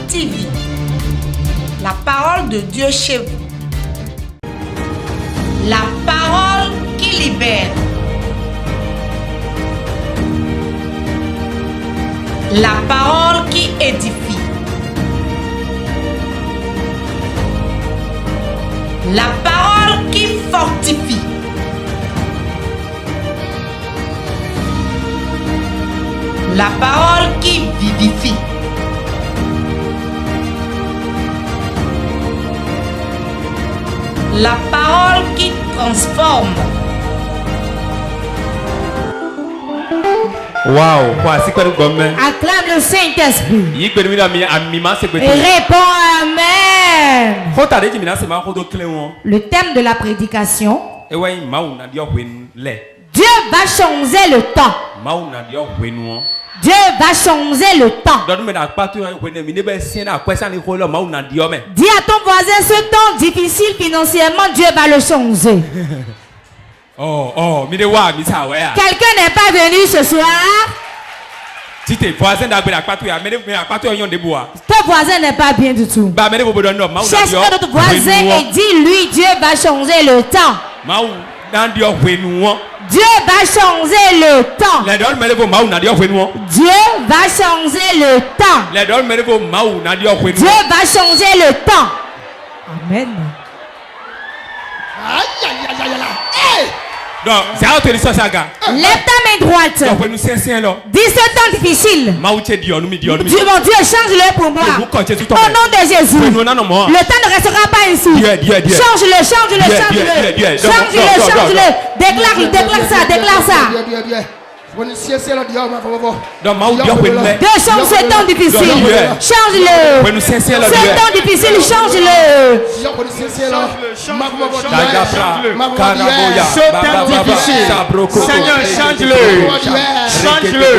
TV, la parole de Dieu chez vous. La parole qui libère. La parole qui édifie. La parole qui fortifie. La parole qui vivifie. La parole qui transforme. Wow, acclame le Saint-Esprit et réponds Amen. Le thème de la prédication: Dieu va changer le temps. Dieu va changer le temps. Dis à ton voisin, ce temps difficile financièrement, Dieu va le changer. Quelqu'un n'est pas venu ce soir. Ton voisin n'est pas bien du tout. Cherche un autre voisin et dis-lui, Dieu va changer le temps. Dieu va changer le temps. Dieu va changer le temps. Dieu va changer le temps. Amen. Lève ta main droite. Dis ce temps difficile. Mon Dieu, change-le pour moi. Au nom de Jésus. Le temps ne restera pas ici. Change-le, change-le, change-le. Change-le, change-le. Déclare ça, déclare ça. Deux change ce temps difficile. Change-le. Ce temps difficile, change-le. Seigneur, change-le. Change-le.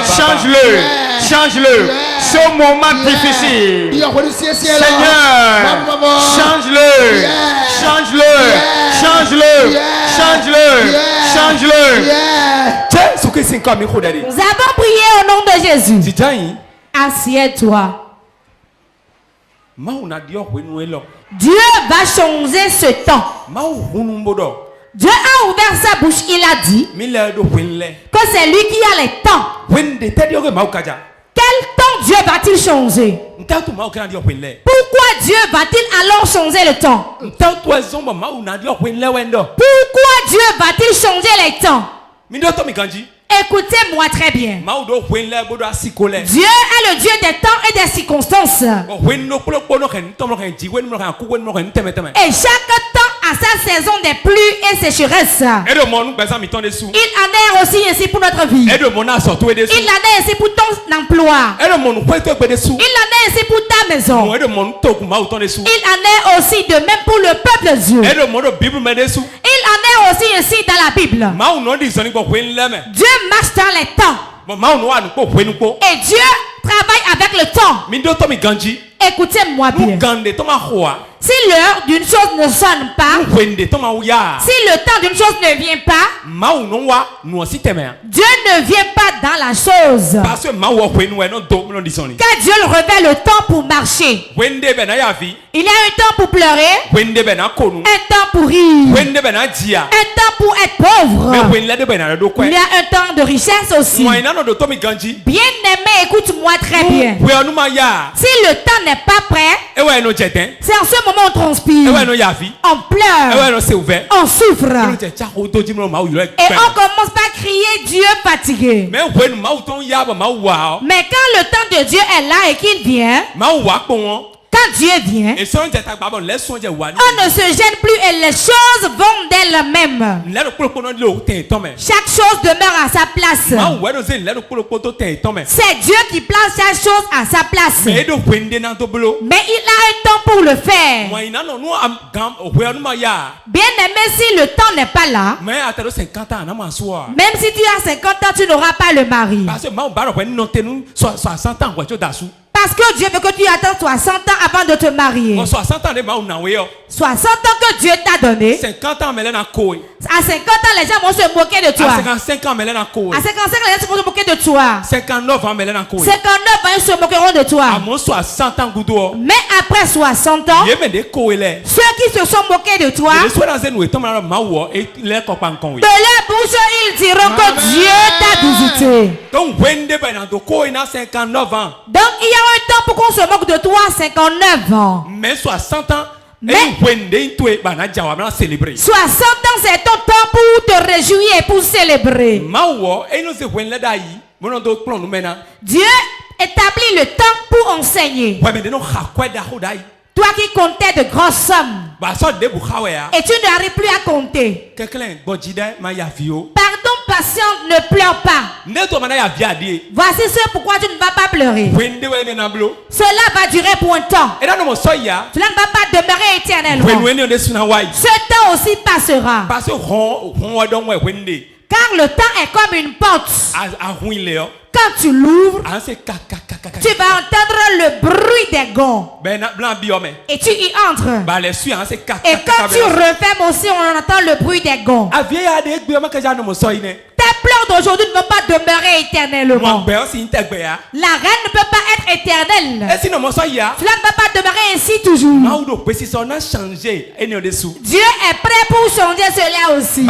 Change-le. Change-le. Ce moment difficile. Seigneur, change-le. Change-le. Change-le. Change-le. Change-le. Nous avons prié au nom de Jésus. Assieds-toi. Dieu va changer ce temps. Dieu a ouvert sa bouche, il a dit que c'est lui qui a les temps. Quel temps Dieu va-t-il changer? Pourquoi Dieu va-t-il alors changer le temps? Pourquoi Dieu va-t-il changer les temps? Écoutez-moi très bien. Dieu est le Dieu des temps et des circonstances. Et chaque temps a sa saison des pluies et sécheresses. Il en est aussi ainsi pour notre vie. Il en est ainsi pour ton emploi. Il en est ainsi pour ta maison. Il en est aussi de même pour le peuple de Dieu. Il en est aussi ainsi dans la Bible. Dieu marche dans les temps. Et Dieu travaille avec le temps. Écoutez-moi bien. Si l'heure d'une chose ne sonne pas, si le temps d'une chose ne vient pas, Dieu ne vient pas dans la chose. Car Dieu le révèle le temps pour marcher. Il y a un temps pour pleurer, un temps pour rire, un temps pour être pauvre. Il y a un temps de richesse aussi. Bien-aimé, écoute-moi très bien. Si le temps n'est pas prêt, c'est en ce moment on transpire, on pleure, on souffre. Et on commence par crier Dieu fatigué. Mais quand le temps de Dieu est là et qu'il vient, quand Dieu vient, on ne se gêne plus et les choses vont d'elles-mêmes. Chaque chose demeure à sa place. C'est Dieu qui place chaque chose à sa place. Mais il a un temps pour le faire. Bien aimé, si le temps n'est pas là, même si tu as 50 ans, tu n'auras pas le mari. Parce que Dieu veut que tu attendes 60 ans avant de te marier. 60 ans 60 ans que Dieu t'a donné. 50 ans, à 50 ans, les gens vont se moquer de toi. à 55 ans, À 55 ans, les gens vont se moquer de toi. 59 ans, 59 ans, ils se moqueront de toi. à 60 ans, Mais après 60 ans, ceux qui se sont moqués de toi, de leur bouche, ils diront que Dieu t'a visité. Donc il y a un temps pour qu'on se moque de toi à 59 ans. Mais 60 ans, Mais 60 ans, c'est ton temps pour te réjouir et pour célébrer. Dieu établit le temps pour enseigner. Toi qui comptais de grosses sommes et tu n'arrives plus à compter. Pardon, patiente, ne pleure pas. Voici ce pourquoi tu ne vas pas pleurer. Cela va durer pour un temps. Cela ne va pas demeurer éternellement. Ce temps aussi passera. Car le temps est comme une porte. Quand tu l'ouvres, tu vas entendre le bruit des gonds. Et tu y entres. Et quand tu refermes aussi, on entend le bruit des gonds. Tes pleurs d'aujourd'hui ne vont pas demeurer éternellement. La reine ne peut pas être éternelle. Cela ne va pas demeurer ainsi toujours. Dieu est prêt pour changer cela aussi.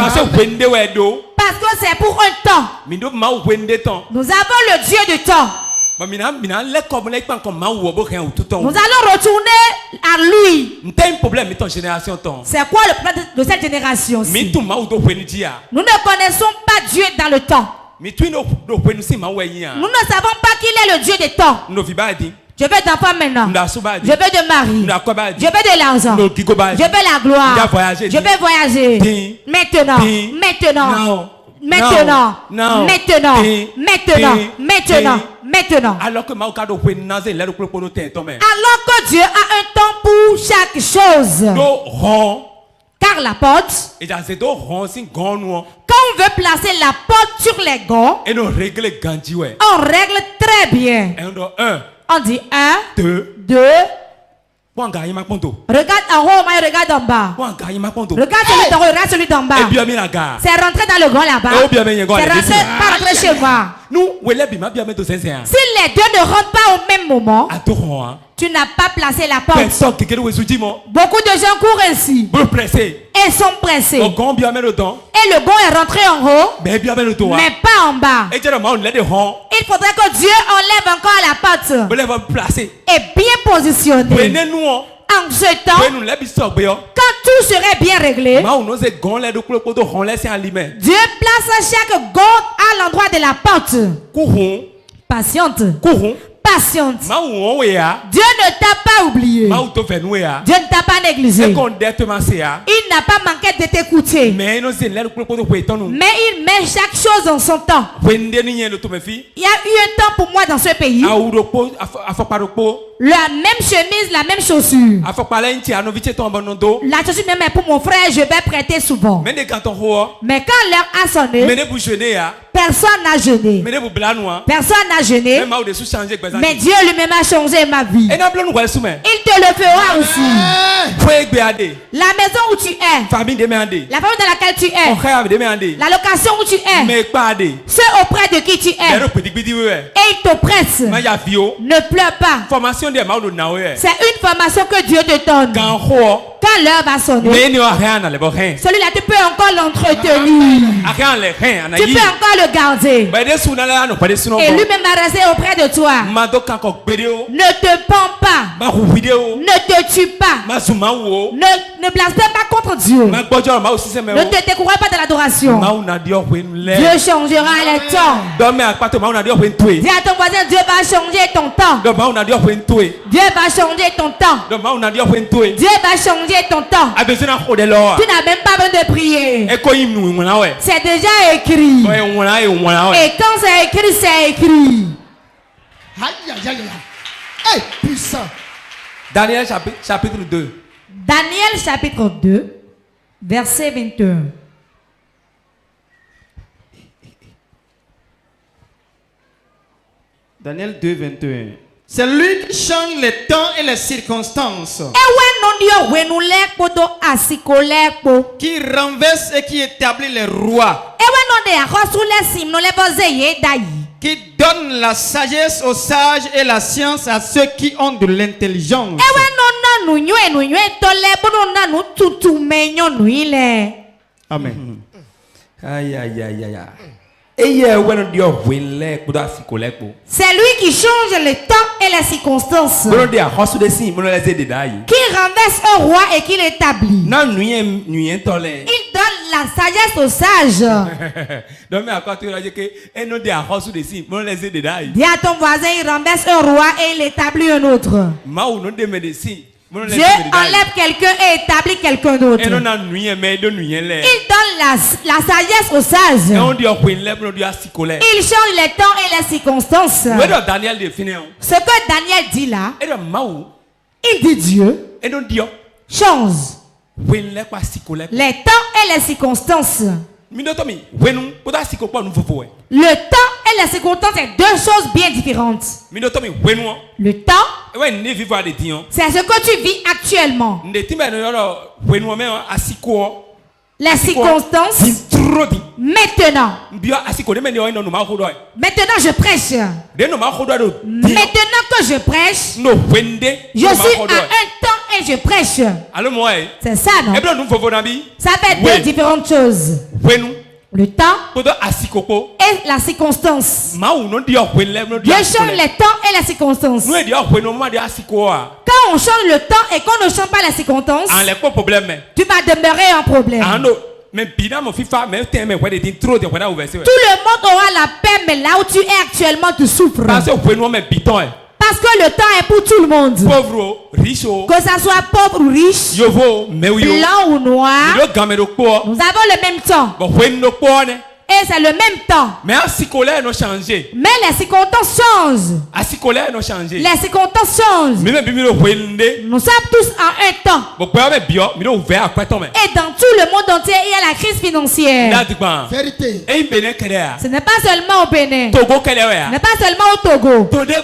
Parce que c'est pour un temps. Nous avons le Dieu du temps. Nous allons retourner à lui. C'est quoi le problème de cette génération-ci? Nous ne connaissons pas Dieu dans le temps. Nous ne savons pas qu'il est le Dieu des temps. Je veux d'enfants maintenant. Je veux de mari. Je veux de l'argent. Je veux la gloire. Je veux voyager. Maintenant. Alors que Dieu a un temps pour chaque chose. Car la porte, quand on veut placer la porte sur les gonds, on règle très bien. On dit 1, 2. Regarde en haut, mais regarde en bas. Regarde celui d'en haut, regarde celui d'en bas. C'est rentré dans le grand là-bas. C'est rentré, pas rentré chez moi. Si les deux ne rentrent pas au même moment, tu n'as pas placé la porte. Beaucoup de gens courent ainsi. Et sont pressés. Et le gond est rentré en haut, mais pas en bas. Il faudrait que Dieu enlève encore la porte et bien positionné. En ce temps, quand tout serait bien réglé, Dieu place chaque gond à l'endroit de la porte. Patiente. Patiente. Dieu ne t'a pas oublié. Dieu ne t'a pas négligé. Il n'a pas manqué de t'écouter. Mais il met chaque chose en son temps. Il y a eu un temps pour moi dans ce pays. La même chemise, la même chaussure. La chaussure même est pour mon frère, je vais prêter souvent. Mais quand l'heure a sonné, personne n'a jeûné. Personne n'a jeûné. Mais Dieu lui-même a changé ma vie. Il te le fera aussi. La maison où tu es, la famille dans laquelle tu es, la location où tu es, ceux auprès de qui tu es, et ils t'oppressent. Ne pleure pas. C'est une formation que Dieu te donne. Quand l'heure va sonner, celui-là tu peux encore l'entretenir. Tu peux encore le garder. Et lui-même va rester auprès de toi. Ne te pends pas. Ne te tue pas. Ne blasphème pas contre Dieu. Ne te décourage pas de l'adoration. Dieu changera les temps. Dis à ton voisin, Dieu va changer ton temps. Dieu va changer ton temps. Dieu va changer ton temps. Tu n'as même pas besoin de prier. C'est déjà écrit. Et quand c'est écrit, c'est écrit. Hey, puissant. Daniel chapitre 2. Daniel chapitre 2, verset 21. Daniel 2, 21. C'est lui qui change les temps et les circonstances. Qui renverse et qui établit les rois. Qui donne la sagesse aux sages et la science à ceux qui ont de l'intelligence. Amen. Aïe, aïe, aïe, aïe. C'est lui qui change les temps et les circonstances. Qui renverse un roi et qui l'établit. Il donne la sagesse aux sages. Dis à ton voisin, il renverse un roi et il établit un autre. Dieu enlève quelqu'un et établit quelqu'un d'autre. Il donne la sagesse aux sages. Il change les temps et les circonstances. Ce que Daniel dit là, il dit Dieu change les temps et les circonstances. Le temps et les circonstances, c'est deux choses bien différentes. Le temps, c'est ce que tu vis actuellement. Les circonstances, maintenant. Maintenant je prêche. Maintenant que je prêche, je suis à un temps et je prêche. C'est ça, non? Ça fait deux différentes choses. Le temps et la circonstance. Dieu change les temps et les circonstances. Quand on change le temps et qu'on ne change pas les circonstances, tu vas demeurer un problème. Tout le monde aura la paix, mais là où tu es actuellement, tu souffres. Parce que le temps est pour tout le monde. Que ça soit pauvre ou riche, blanc ou noir, nous avons le même temps. Et c'est le même temps. Mais les circonstances changent. Les circonstances changent. Nous sommes tous en un temps. Et dans tout le monde entier, il y a la crise financière. Vérité. Ce n'est pas seulement au Bénin. Ce n'est pas seulement au Togo. Il n'y a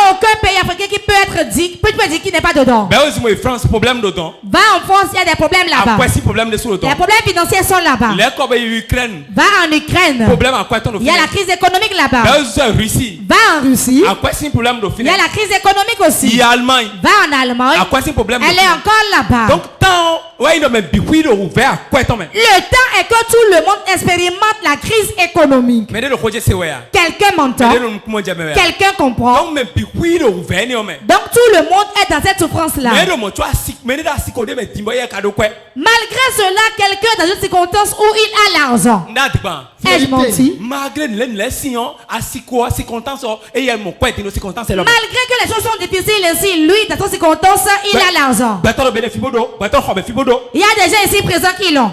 aucun pays africain qui peut être dit, qu'il n'est pas dedans. Va en France, il y a des problèmes là-bas. Les problèmes financiers sont là-bas. Va en Ukraine. Il y a la crise économique là-bas. Va en Russie. Il y a la crise économique aussi. Va en Allemagne. Elle est encore là-bas. Le temps est que tout le monde expérimente la crise économique. Quelqu'un m'entend. Quelqu'un comprend. Donc tout le monde est dans cette souffrance-là. Malgré cela, quelqu'un est dans une circonstance où il a l'argent. Ai-je menti? Malgré que les choses sont difficiles ici, lui, dans son circonstance, il a l'argent. Il y a des gens ici présents qui l'ont.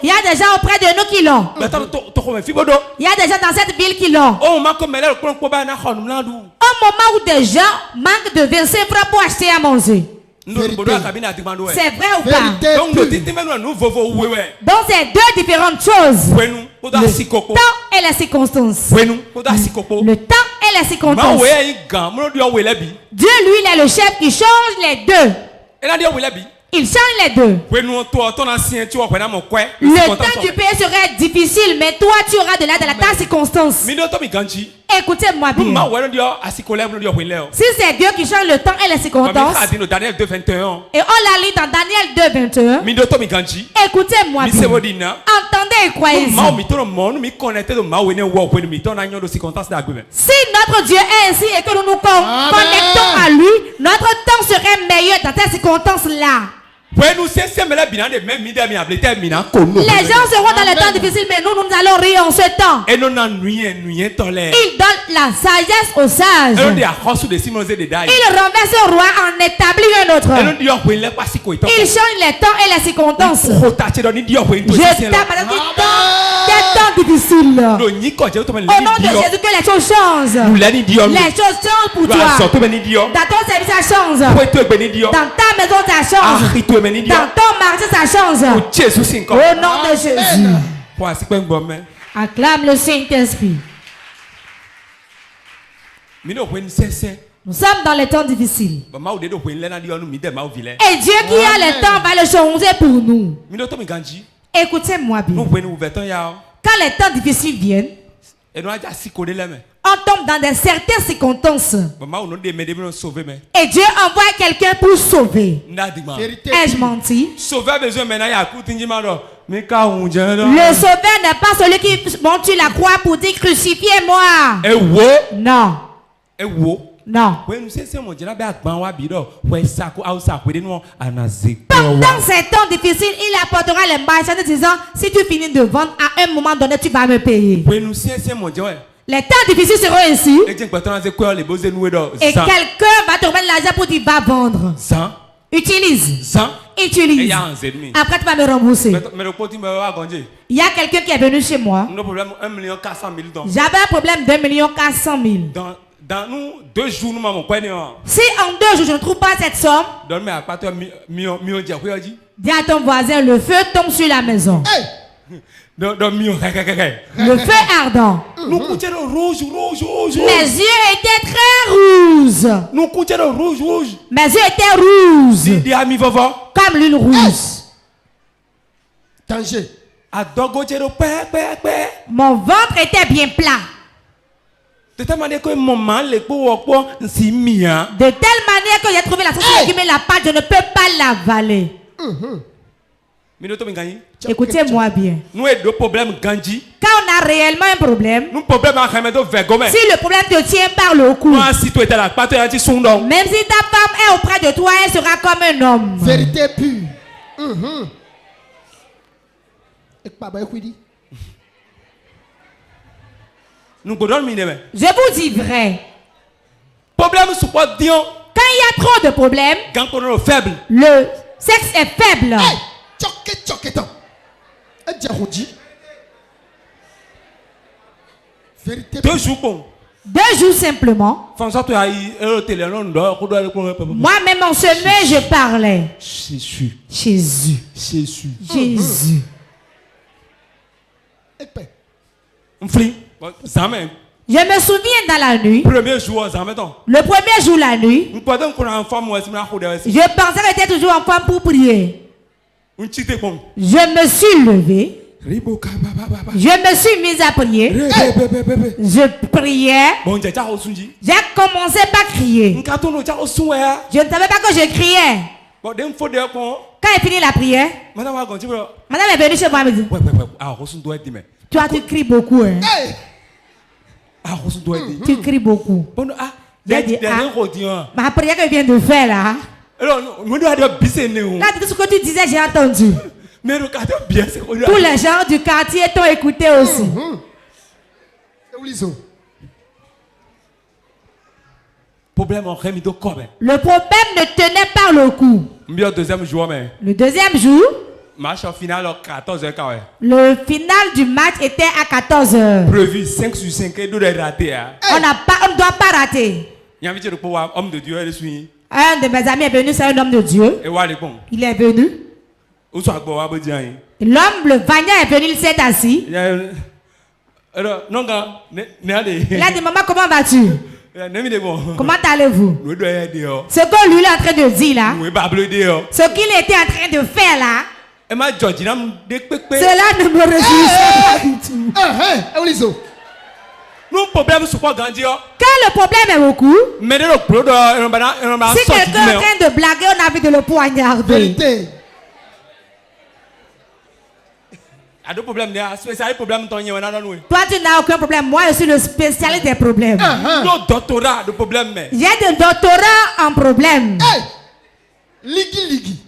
Il y a des gens auprès de nous qui l'ont. Il y a des gens dans cette ville qui l'ont. Au moment où des gens manquent de 25 francs pour acheter à manger. C'est vrai ou pas? Donc c'est deux différentes choses. Le temps et les circonstances. Le temps et les circonstances. Dieu, lui, il est le chef qui change les deux. Il change les deux. Le temps du pays serait difficile, mais toi tu auras de l'aide à ta circonstance. Écoutez-moi bien. Si c'est Dieu qui change le temps et les circonstances, et on l'a lu dans Daniel 2:21, écoutez-moi bien. Entendez et croyez. Si notre Dieu est ainsi et que nous nous connectons à lui, notre temps serait meilleur dans ces circonstances-là. Les gens seront dans les temps difficiles, mais nous allons rire en ce temps. Il donne la sagesse aux sages. Il renverse un roi en établit un autre. Il change les temps et les circonstances. Je tape à des temps difficiles. Au nom de Jésus, que les choses changent. Les choses changent pour toi. Dans ton service, ça change. Dans ta maison, ça change. Dans ton marché, ça change. Au nom de Jésus. Acclame le Saint-Esprit. Nous sommes dans les temps difficiles. Et Dieu qui a le temps va le changer pour nous. Écoutez-moi bien. Quand les temps difficiles viennent, on tombe dans certaines circonstances. Et Dieu envoie quelqu'un pour sauver. Ai-je menti? Le sauveur n'est pas celui qui monte sur la croix pour dire crucifiez-moi. Non. Non. Pendant ces temps difficiles, il apportera les marchands en disant si tu finis de vendre, à un moment donné, tu vas me payer. Les temps difficiles seront ici. Et quelqu'un va te remettre l'argent pour dire va vendre. Utilise. Utilise. Après, tu vas me rembourser. Il y a quelqu'un qui est venu chez moi. J'avais un problème de 1,4 million. Dans nous, 2 jours, nous m'avons pas. Si en 2 jours je ne trouve pas cette somme, dis à ton voisin, le feu tombe sur la maison. Le feu ardent. Mes yeux étaient très rouges. Mes yeux étaient rouges. Comme l'huile rouge. Danger. Mon ventre était bien plat. De telle manière que j'ai trouvé la sauce qui met la pâte, je ne peux pas l'avaler. Écoutez-moi bien. Quand on a réellement un problème, si le problème te tient par le cou, même si ta femme est auprès de toi, elle sera comme un homme. Vérité pure. Je vous dis vrai. Quand il y a trop de problèmes, le sexe est faible. Vérité. 2 jours bon. 2 jours simplement. Moi-même en sommeil, je parlais. Jésus. Jésus. Jésus. Jésus. Je me souviens dans la nuit. Le premier jour la nuit. Je pensais que j'étais toujours en forme pour prier. Je me suis levé. Je me suis mis à prier. Je priais. J'ai commencé par crier. Je ne savais pas que je criais. Quand il finit la prière, madame est venue chez moi et me dit tu cries beaucoup. Hein? Tu cries beaucoup. J'ai dit, ma prière que je viens de faire là. Là, tout ce que tu disais, j'ai entendu. Tous les gens du quartier t'ont écouté aussi. Le problème ne tenait pas le coup. Le deuxième jour, le final du match était à 14h. Prévu 5 sur 5 et raté. On ne doit pas rater. Un de mes amis est venu, c'est un homme de Dieu. Il est venu. L'homme, le vagnant est venu, il s'est assis. Il a dit, maman, comment vas-tu? Comment allez-vous? Ce que lui est en train de dire là, ce qu'il était en train de faire là, cela ne me réjouissait pas du tout. Quand le problème est beaucoup, si quelqu'un est en train de blaguer, on a envie de le poignarder. Vérité. Toi, tu n'as aucun problème. Moi, je suis le spécialiste des problèmes. J'ai des doctorats en problèmes. Ligi.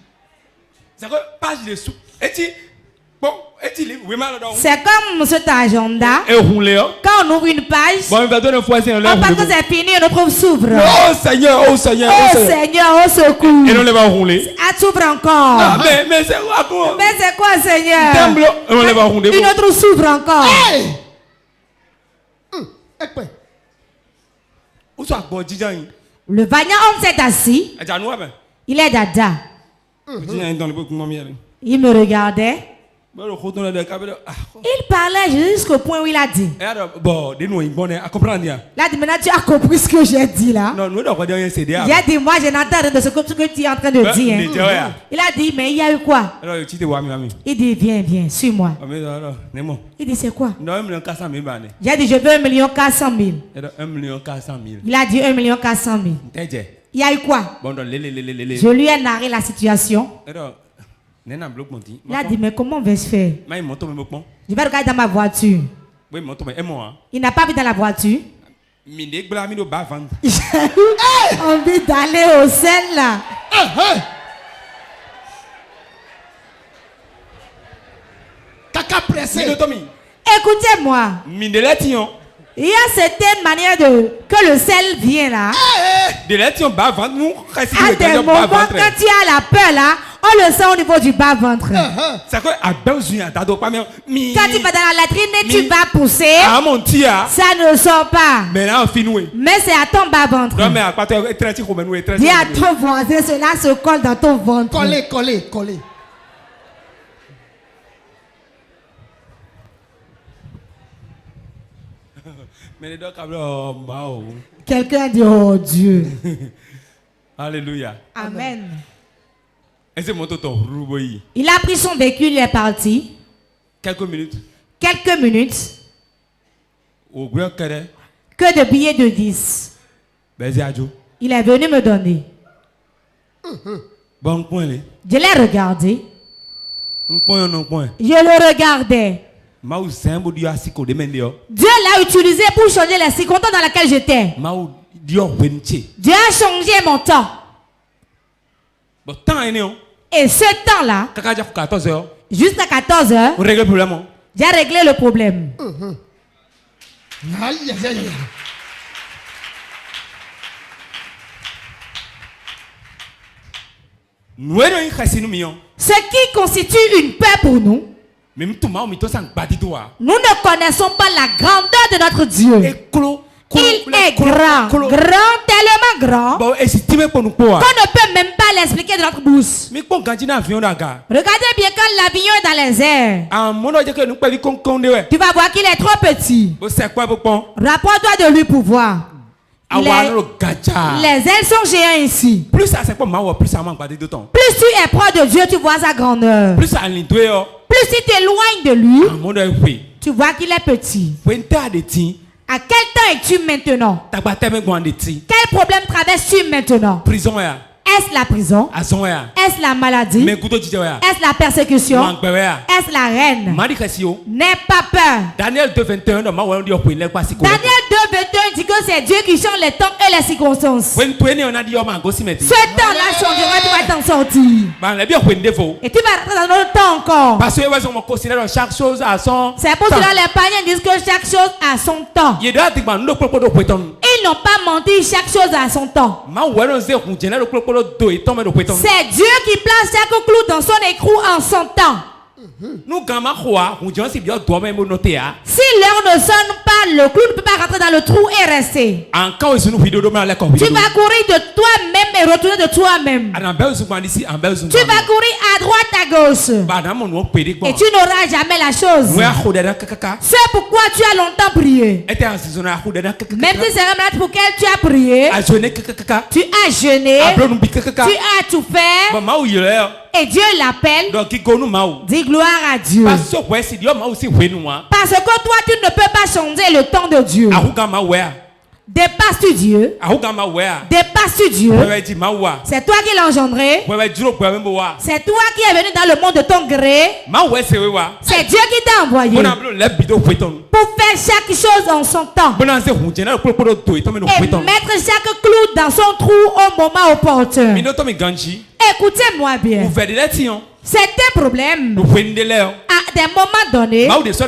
C'est comme cet agenda. Quand on ouvre une page, on pense que c'est fini, on trouve s'ouvre. Oh Seigneur, oh Seigneur, oh Seigneur, au secours. Et on les va rouler. Ah, s'ouvre encore. Mais c'est quoi? Mais c'est quoi, Seigneur? On les va rouler. Une autre s'ouvre encore. Le vagnant homme s'est assis. Il est dada. Il me regardait. Il parlait jusqu'au point où il a dit. Il a dit, maintenant tu as compris ce que j'ai dit là. Il a dit, moi je n'entends rien de ce que tu es en train de dire. Il a dit, mais il y a eu quoi? Il dit, viens, suis-moi. Il dit, c'est quoi? Il a dit, je veux 1,4 million. Il a dit 1,4 million. Il y a eu quoi? Je lui ai narré la situation. Il a dit, mais comment vais-je faire? Je vais regarder dans ma voiture. Il n'a pas vu dans la voiture. J'ai envie d'aller au sel là. Caca pressé. Écoutez-moi. Il y a certaines manières que le sel vient là. À des moments, quand tu as la peur là, on le sent au niveau du bas-ventre. Quand tu vas dans la latrine et tu vas pousser, ça ne sort pas. Mais c'est à ton bas-ventre. Dis à ton voisin, cela se colle dans ton ventre. Coller. Quelqu'un dit, oh Dieu. Alléluia. Amen. Il a pris son véhicule, il est parti. Quelques minutes. Que de billets de 10. Il est venu me donner. Je l'ai regardé. Je le regardais. Dieu l'a utilisé pour changer la circonstance dans laquelle j'étais. Dieu a changé mon temps. Et ce temps-là, jusqu'à 14 heures, j'ai réglé le problème. Aïe. Ce qui constitue une peur pour nous, nous ne connaissons pas la grandeur de notre Dieu. Il est grand, tellement grand, qu'on ne peut même pas l'expliquer de notre bouche. Regardez bien quand l'avion est dans les airs. Tu vas voir qu'il est trop petit. Rapproche-toi de lui pour voir. Les ailes sont géantes ici. Plus tu es proche de Dieu, tu vois sa grandeur. Plus tu t'éloignes de lui, tu vois qu'il est petit. À quel temps es-tu maintenant? Quel problème traverses-tu maintenant? Est-ce la prison? Est-ce la maladie? Est-ce la persécution? Est-ce la reine? N'aie pas peur. Daniel 2,21 dit que c'est Dieu qui change les temps et les circonstances. Ce temps-là changera, tu vas t'en sortir. Et tu vas rentrer dans notre temps encore. C'est pour cela les païens disent que chaque chose a son temps. Ils n'ont pas menti, chaque chose a son temps. C'est Dieu qui place chaque clou dans son écrou en son temps. Si l'heure ne sonne pas, le clou ne peut pas rentrer dans le trou et rester. Tu vas courir de toi-même et retourner de toi-même. Tu vas courir à droite, à gauche. Et tu n'auras jamais la chose. C'est pourquoi tu as longtemps prié. Même si c'est la malade pour laquelle tu as prié, tu as jeûné, tu as tout fait. Et Dieu l'appelle. Dis gloire à Dieu. Parce que toi, tu ne peux pas changer le temps de Dieu. Dépasses-tu Dieu? Dépasses-tu Dieu? C'est toi qui l'as engendré. C'est toi qui es venu dans le monde de ton gré. C'est Dieu qui t'a envoyé pour faire chaque chose en son temps et mettre chaque clou dans son trou au moment opportun. Écoutez-moi bien. Certains problèmes, à des moments donnés, c'est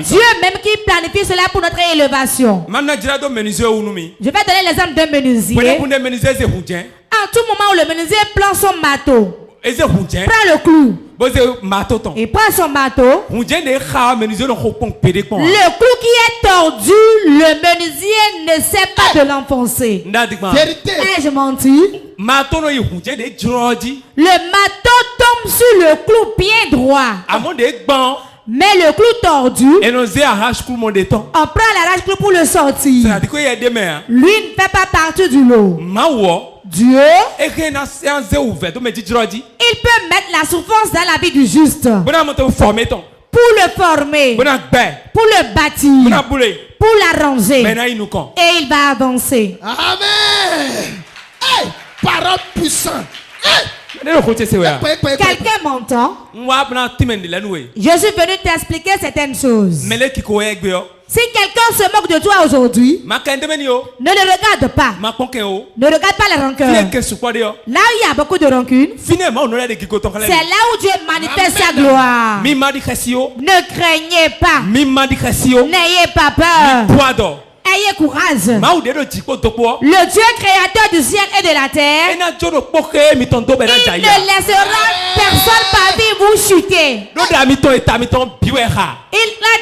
Dieu même qui planifie cela pour notre élévation. Je vais donner l'exemple d'un menuisier. En tout moment où le menuisier prend son marteau, prend le clou, Il prend son marteau. Le clou qui est tordu, le menuisier ne sait pas de l'enfoncer. Vérité. Je mentis. Le marteau tombe sur le clou bien droit. Mais le clou tordu, on prend l'arrache-clou pour le sortir. Lui ne fait pas partie du lot. Dieu, il peut mettre la souffrance dans la vie du juste. Pour le former, pour le bâtir, pour l'arranger. Et il va avancer. Amen. Hey, parole puissante. Hey. Quelqu'un m'entend? Je suis venu t'expliquer certaines choses. Si quelqu'un se moque de toi aujourd'hui, ne le regarde pas. Ne regarde pas la rancœur. Là où il y a beaucoup de rancune, c'est là où Dieu manifeste sa gloire. Ne craignez pas. N'ayez pas peur. Ayez courage. Le Dieu créateur du ciel et de la terre, il ne laissera personne parmi vous chuter. Il a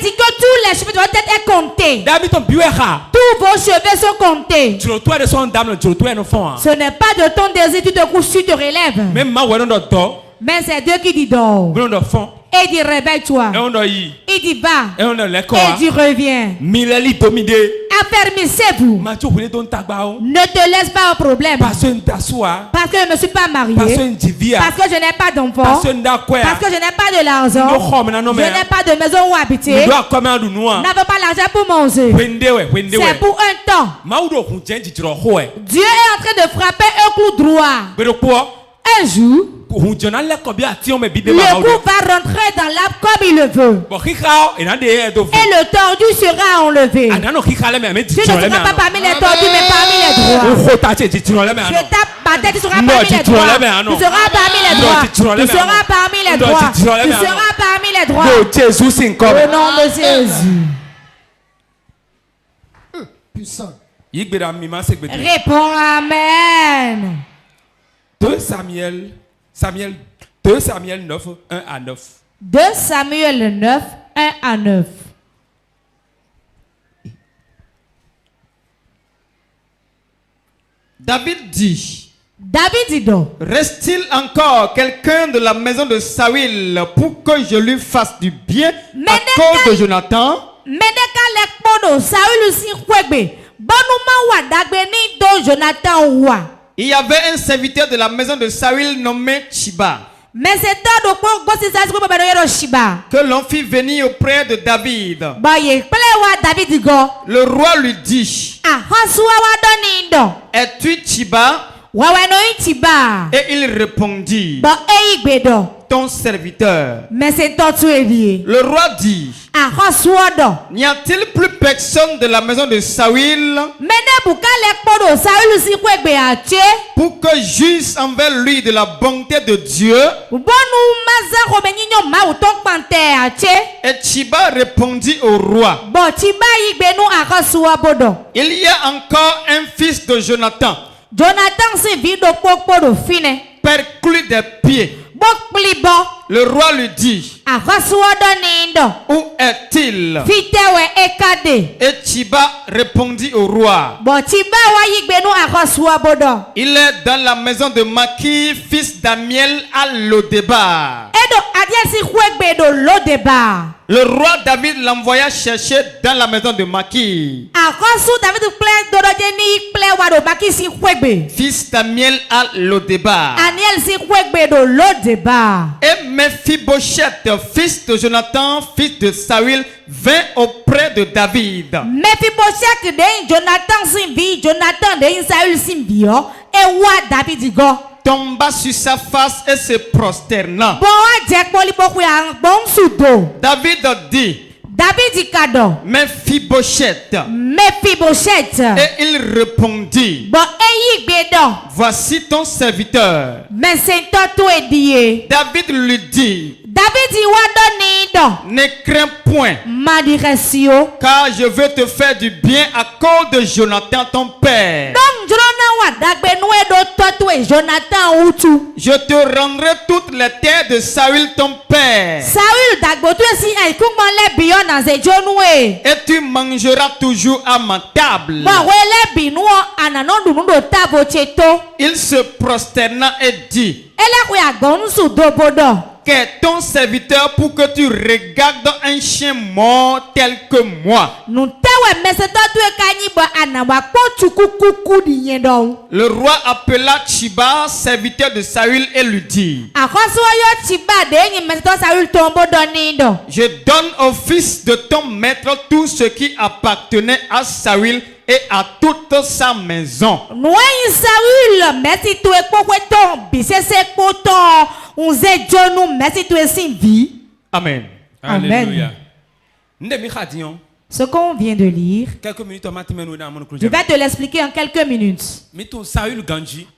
dit que tous les cheveux doivent être comptés. Tous vos cheveux sont comptés. Ce n'est pas de ton désir, tu te couches, tu te relèves. Mais c'est Dieu qui dit dors. Et dit réveille-toi. Il dit va. Et dit reviens. Affermissez-vous. Ne te laisse pas au problème. Parce que je ne me suis pas marié. Parce que je n'ai pas d'enfant. Parce que je n'ai pas de l'argent. Je n'ai pas de maison où habiter. Je n'avais pas l'argent pour manger. C'est pour un temps. Dieu est en train de frapper un coup droit. Un jour, le coup va rentrer dans l'arbre comme il le veut. Et le tordu sera enlevé. Tu ne seras pas parmi les tordus, mais parmi les droits. Je tape ma tête, tu seras parmi les droits. Tu seras parmi les droits. Tu seras parmi les droits. Tu seras parmi les droits. Au nom de Jésus. Puissant. Réponds Amen. 2 Samuel 9, 1 à 9. 2 Samuel 9, 1 à 9. David dit donc, reste-t-il encore quelqu'un de la maison de Saül pour que je lui fasse du bien à cause de Jonathan? Il y avait un serviteur de la maison de Saül nommé Chiba, que l'on fit venir auprès de David. Le roi lui dit, es-tu Chiba? Et il répondit, ton serviteur. Le roi dit, n'y a-t-il plus personne de la maison de Saül pour que j'use envers lui de la bonté de Dieu? Et Chiba répondit au roi, il y a encore un fils de Jonathan, perclus des pieds. Le roi lui dit, où est-il? Et Chiba répondit au roi, il est dans la maison de Maki, fils d'Amiel à Lodébar. Le roi David l'envoya chercher dans la maison de Maki, fils d'Amiel à Lodébar. Et Mephibosheth, fils de Jonathan, fils de Saül, vint auprès de David. Tomba sur sa face et se prosterna. David dit, Mephibosheth. Et il répondit, voici ton serviteur. David lui dit, ne crains point, car je veux te faire du bien à cause de Jonathan ton père. Jonathan ou tout. Je te rendrai toutes les terres de Saül ton père. Saül dagbotu si ay kumale biyo na ze jonue. Et tu mangeras toujours à ma table. Ba wele binuo ananon dunundo tabo cheto. Il se prosterna et dit, Ele kwe agonsu dobodo. qu'est ton serviteur pour que tu regardes un chien mort tel que moi. Le roi appela Chiba, serviteur de Saül, et lui dit, je donne au fils de ton maître tout ce qui appartenait à Saül et à toute sa maison. Amen. Amen. Ce qu'on vient de lire, je vais te l'expliquer en quelques minutes.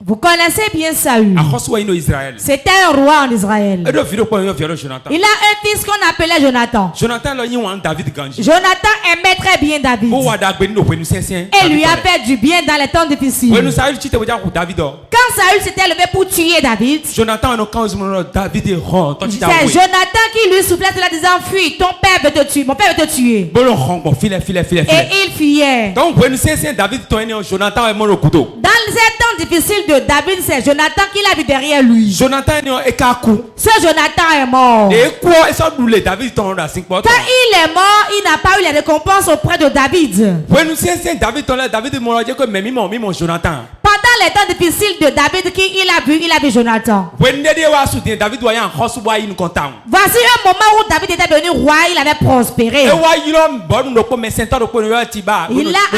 Vous connaissez bien Saül. C'était un roi en Israël. Il a un fils qu'on appelait Jonathan. Jonathan aimait très bien David. Et lui a fait du bien dans les temps difficiles. Quand Saül s'était levé pour tuer David, c'est Jonathan qui lui soufflait cela disant, fuis, ton père veut te tuer, mon père veut te tuer. Et il fuyait. Dans ces temps difficiles de David, c'est Jonathan qui l'a vu derrière lui. Ce Jonathan est mort. Quand il est mort, il n'a pas eu les récompenses auprès de David. Pendant les temps difficiles de David, qui il a vu Jonathan. Voici un moment où David était devenu roi, il avait prospéré. Il a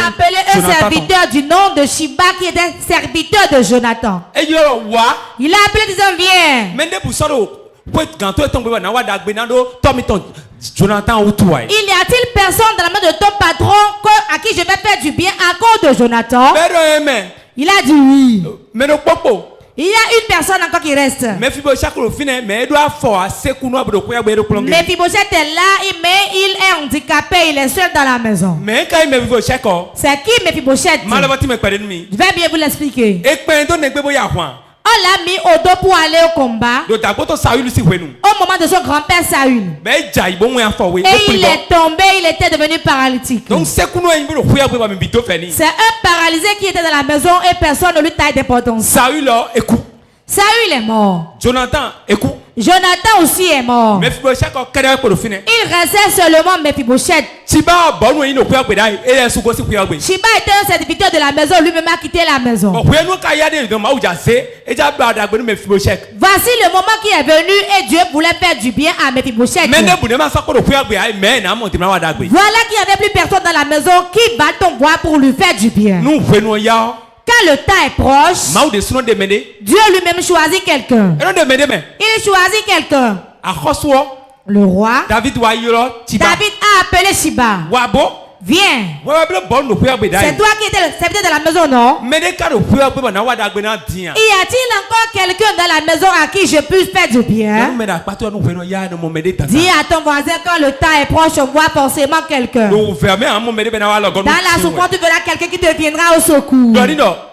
appelé un serviteur du nom de Shiba qui était serviteur de Jonathan. Il a appelé disant, viens. Il y a-t-il personne dans la main de ton patron à qui je vais faire du bien à cause de Jonathan? Il a dit oui. Il y a une personne encore qui reste. Mephibosheth est là, mais il est handicapé, il est seul dans la maison. C'est qui Mephibosheth? Je vais bien vous l'expliquer. On l'a mis au dos pour aller au combat. Au moment de son grand-père Saül. Et il est tombé, il était devenu paralytique. C'est un paralysé qui était dans la maison et personne ne lui taille d'importance. Saül est mort. Jonathan aussi est mort. Il restait seulement Mephibosheth. Shiba était un serviteur de la maison, lui-même a quitté la maison. Voici le moment qui est venu et Dieu voulait faire du bien à Mephibosheth. Voilà qu'il n'y avait plus personne dans la maison, qui va-t-on voir pour lui faire du bien? Quand le temps est proche, Dieu lui-même choisit quelqu'un. Il choisit quelqu'un. Le roi David a appelé Shiba. Viens. C'est toi qui étais le serviteur de la maison, non? Y a-t-il encore quelqu'un dans la maison à qui je puisse faire du bien? Dis à ton voisin, quand le temps est proche, on voit forcément quelqu'un. Dans la souffrance, tu verras quelqu'un qui te viendra au secours.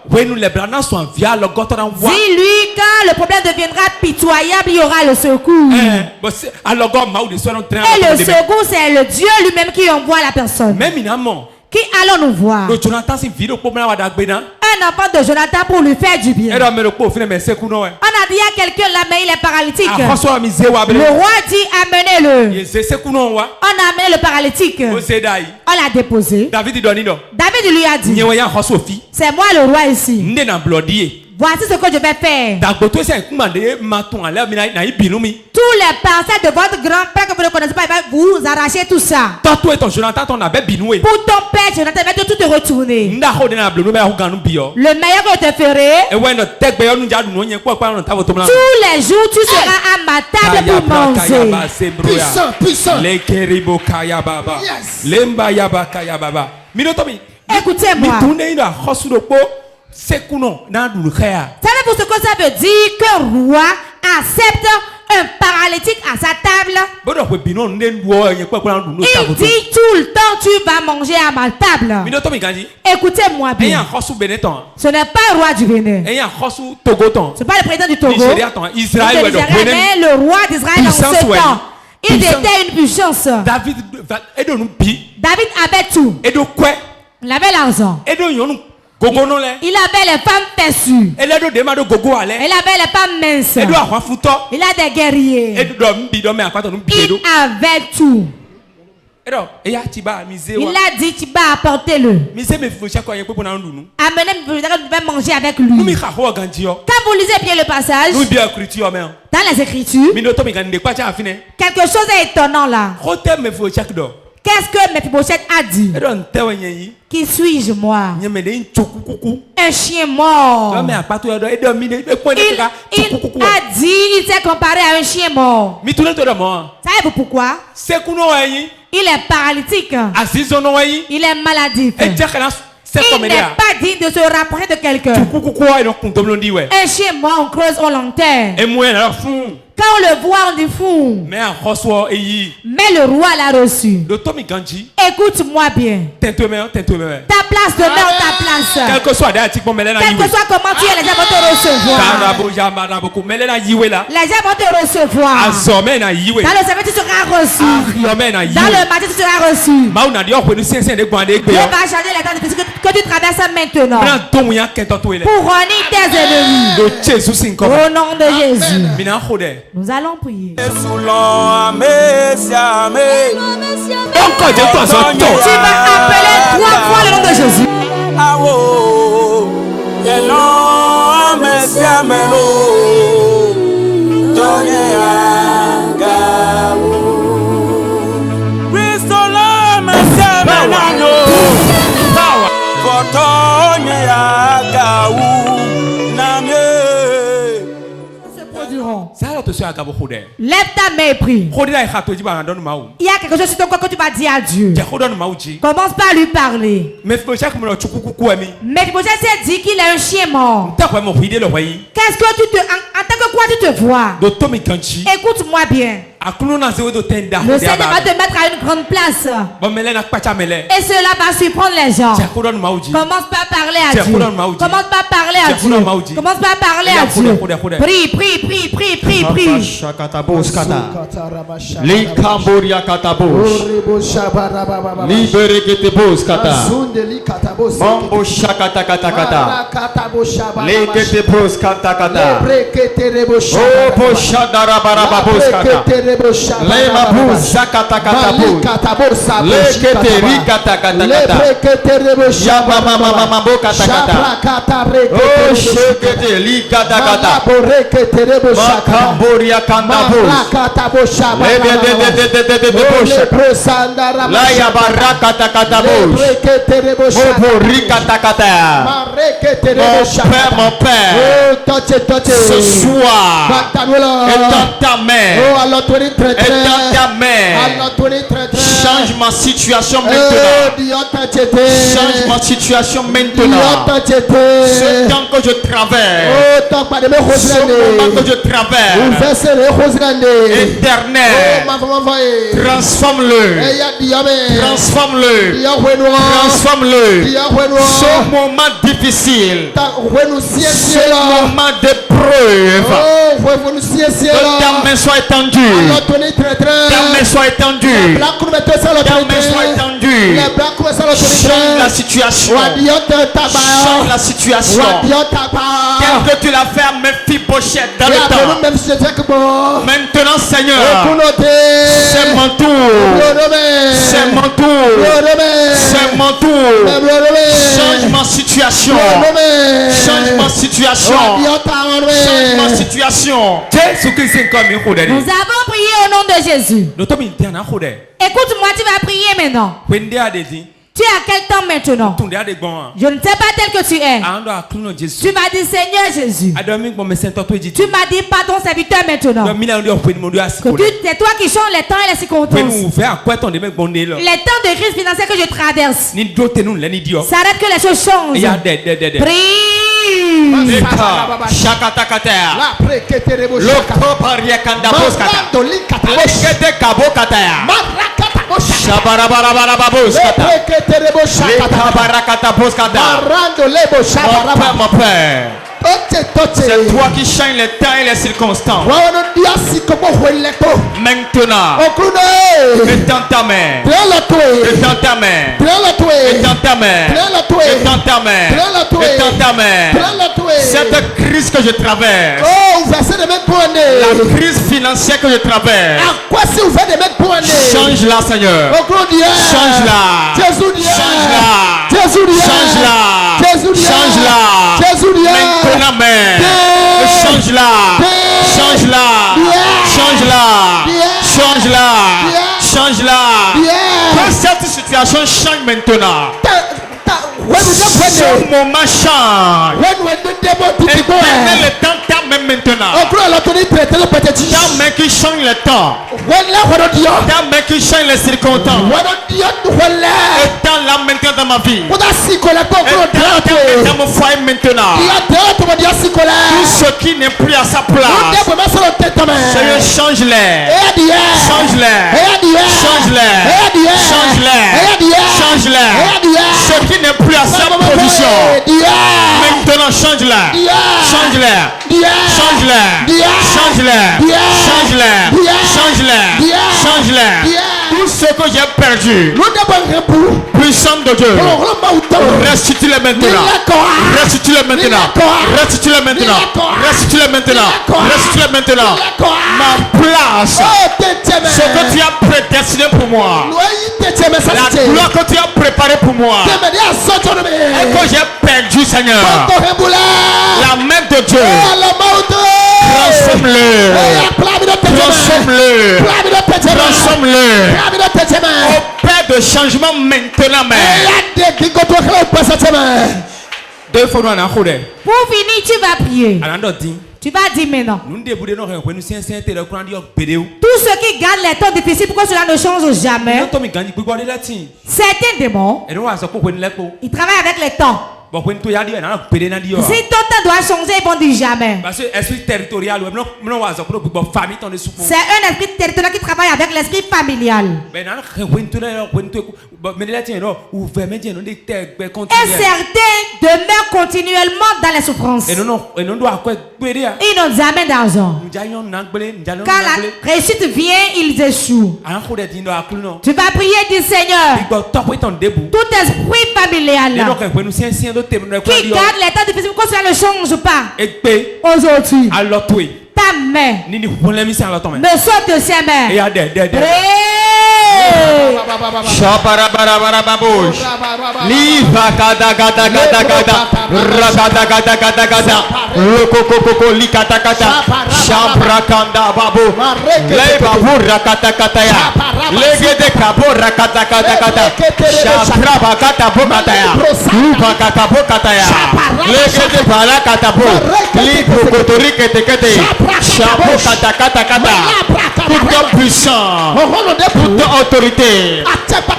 Dis-lui, quand le problème deviendra pitoyable, il y aura le secours. Et le secours, c'est le Dieu lui-même qui envoie la personne. Qui allons nous voir? Un enfant de Jonathan pour lui faire du bien. On a dit à quelqu'un là, mais il est paralytique. Le roi dit amenez-le. On a amené le paralytique. On l'a déposé. David lui a dit, c'est moi le roi ici. Voici ce que je vais faire. Tous les parcelles de votre grand-père que vous ne connaissez pas, vous arrachez tout ça. Pour ton père, Jonathan va tout te retourner. Le meilleur que je te ferai, tous les jours tu seras à ma table pour manger. Puissant. Écoutez-moi. Savez-vous ce que ça veut dire qu'un roi accepte un paralytique à sa table, il dit tout le temps tu vas manger à ma table. Écoutez-moi bien. Ce n'est pas le roi du Bénin. Ce n'est pas le président du Togo. Mais le roi d'Israël en ce temps. Il était une puissance. David avait tout. Il avait l'argent. Il avait les femmes perçues. Il avait les femmes minces. Il a des guerriers. Il avait tout. Il a dit tu vas apporter-le. Amenez, vous devez manger avec lui. Quand vous lisez bien le passage, dans les Écritures, quelque chose est étonnant là. Qu'est-ce que Mephibosheth a dit? Qui suis-je moi? Un chien mort. Il a dit, il s'est comparé à un chien mort. Savez-vous pourquoi? Il est paralytique. Il est maladif. Il n'est pas digne de se rapprocher de quelqu'un. Un chien mort, on creuse, on l'enterre. Quand on le voit, on dit fou. Mais le roi l'a reçu. Écoute-moi bien. Ta place demeure ta place. Quel que soit comment tu es, les gens vont te recevoir. Les gens vont te recevoir. Dans le sommet, tu seras reçu. Dans le matin, tu seras reçu. Dieu va changer les temps que tu traverses maintenant. Pour renier tes ennemis. Au nom de Jésus. Nous allons prier. Tu vas appeler 3 fois le nom de Jésus. Lève ta main et prie. Il y a quelque chose sur ton corps que tu vas dire à Dieu. Commence par lui parler. Mephibosheth s'est dit qu'il est un chien mort. Qu'est-ce que tu te... En tant que quoi tu te vois? Écoute-moi bien. Le Seigneur va te mettre à une grande place. Et cela va surprendre les gens. Commence par parler à Dieu. Commence par parler à Dieu. Commence par parler à Dieu. Prie, prie, prie, prie, prie, prie. Lema buza kata kata bu. Lekete rikata kata kata. Yaba mama mama bo kata kata. Oh shekete likata kata. Makamboria kanda bu. Lebe de la yaba rakata kata bu. Mobo rikata kata. Mon père, ce soir, et dans ta main. Et dans ta main, change ma situation maintenant. Change ma situation maintenant. Ce temps que je traverse, ce moment que je traverse, éternel, transforme-le, transforme-le, transforme-le. Ce moment difficile, ce moment d'épreuve, que ta main soit étendue. Ta main soit étendue. Ta main soit étendue. Change la situation. Change la situation. Tel que tu l'as fait à Mephibosheth dans le temps. Maintenant, Seigneur, c'est mon tour. C'est mon tour. C'est mon tour. Change ma situation. Change ma situation. Change ma situation. Nous avons prié au nom de Jésus. Écoute-moi, tu vas prier maintenant. Tu es à quel temps maintenant? Je ne sais pas tel que tu es. Tu m'as dit Seigneur Jésus. Tu m'as dit pas ton serviteur maintenant. C'est toi qui changes les temps et les circonstances. Les temps de crise financière que je traverse. Ça arrête que les choses changent. Prie. Mon père, c'est toi qui changes les temps et les circonstances. Maintenant, étends ta main, étends ta main, étends ta main, étends ta main, étends ta main. Cette crise que je traverse, la crise financière que je traverse, change-la, Seigneur. Change-la, change-la, change-la, change-la. Maintenant, change-la, change-la, change-la, change-la, change-la. Que cette situation change maintenant. Ce moment change. Éternel, le temps ta main maintenant. Ta main qui change le temps. Ta main qui change les circonstances. Étends la maintenant dans ma vie. Étends dans mon foyer maintenant. Tout ce qui n'est plus à sa place, Seigneur, change-les. Change-les. Change-les. Change-les. Change-les. Ce qui n'est plus à sa position, maintenant change-les. Change-les. Change-les. Change-les. Change-les. Change-les. Change-les. Tout ce que j'ai perdu, puissant de Dieu, restitue-les maintenant. Restitue-les maintenant. Restitue-les maintenant. Restitue-les maintenant. Restitue-les maintenant. Ma place, ce que tu as prédestiné pour moi, la gloire que tu as préparée pour moi, et que j'ai perdu, Seigneur, la main de Dieu, transforme-le. Transforme-le. Transforme-le. Opère de changement maintenant, mais. Pour finir, tu vas prier. Tu vas dire maintenant. Tout ce qui garde les temps difficiles, pourquoi cela ne change jamais? Certains démons, ils travaillent avec les temps. Si ton temps doit changer, ils vont dire jamais. C'est un esprit territorial qui travaille avec l'esprit familial. Et certains demeurent continuellement dans les souffrances. Ils n'ont jamais d'argent. Quand la réussite vient, ils échouent. Tu vas prier du Seigneur. Tout esprit familial qui garde les temps difficiles, pourquoi cela ne change pas? Aujourd'hui, ta main me saute de ses mains. Tout puissant, toute autorité,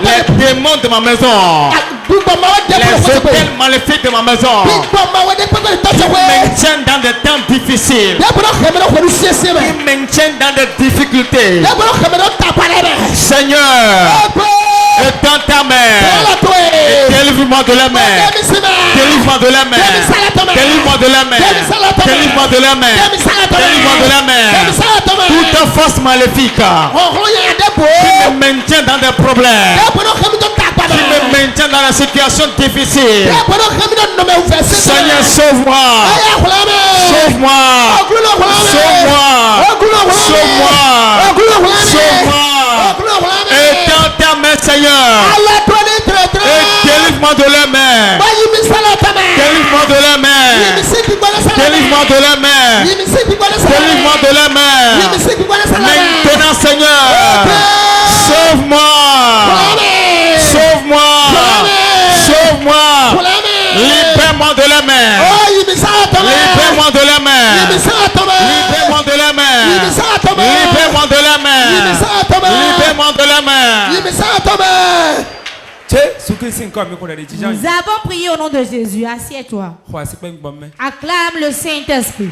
les démons de ma maison, les hôtels maléfiques de ma maison, qui maintiennent dans des temps difficiles, qui maintiennent dans des difficultés. Seigneur, étends ta main, délivre-moi de la main, délivre-moi de la main, délivre-moi de la main, délivre-moi de la main, délivre-moi de la main. Toute force maléfique qui me maintient dans des problèmes, qui me maintient dans la situation difficile. Seigneur, sauve-moi, sauve-moi, sauve-moi, sauve-moi, sauve-moi. Étends ta main, Seigneur, et délivre-moi de la main, délivre-moi de la main, délivre-moi de la main, délivre-moi de la main. Maintenant, Seigneur, sauve-moi, sauve-moi, sauve-moi, libère-moi de la main, libère-moi de la main, libère-moi de la main, libère-moi de la main, libère-moi de la main. Nous avons prié au nom de Jésus. Assieds-toi. Acclame le Saint-Esprit.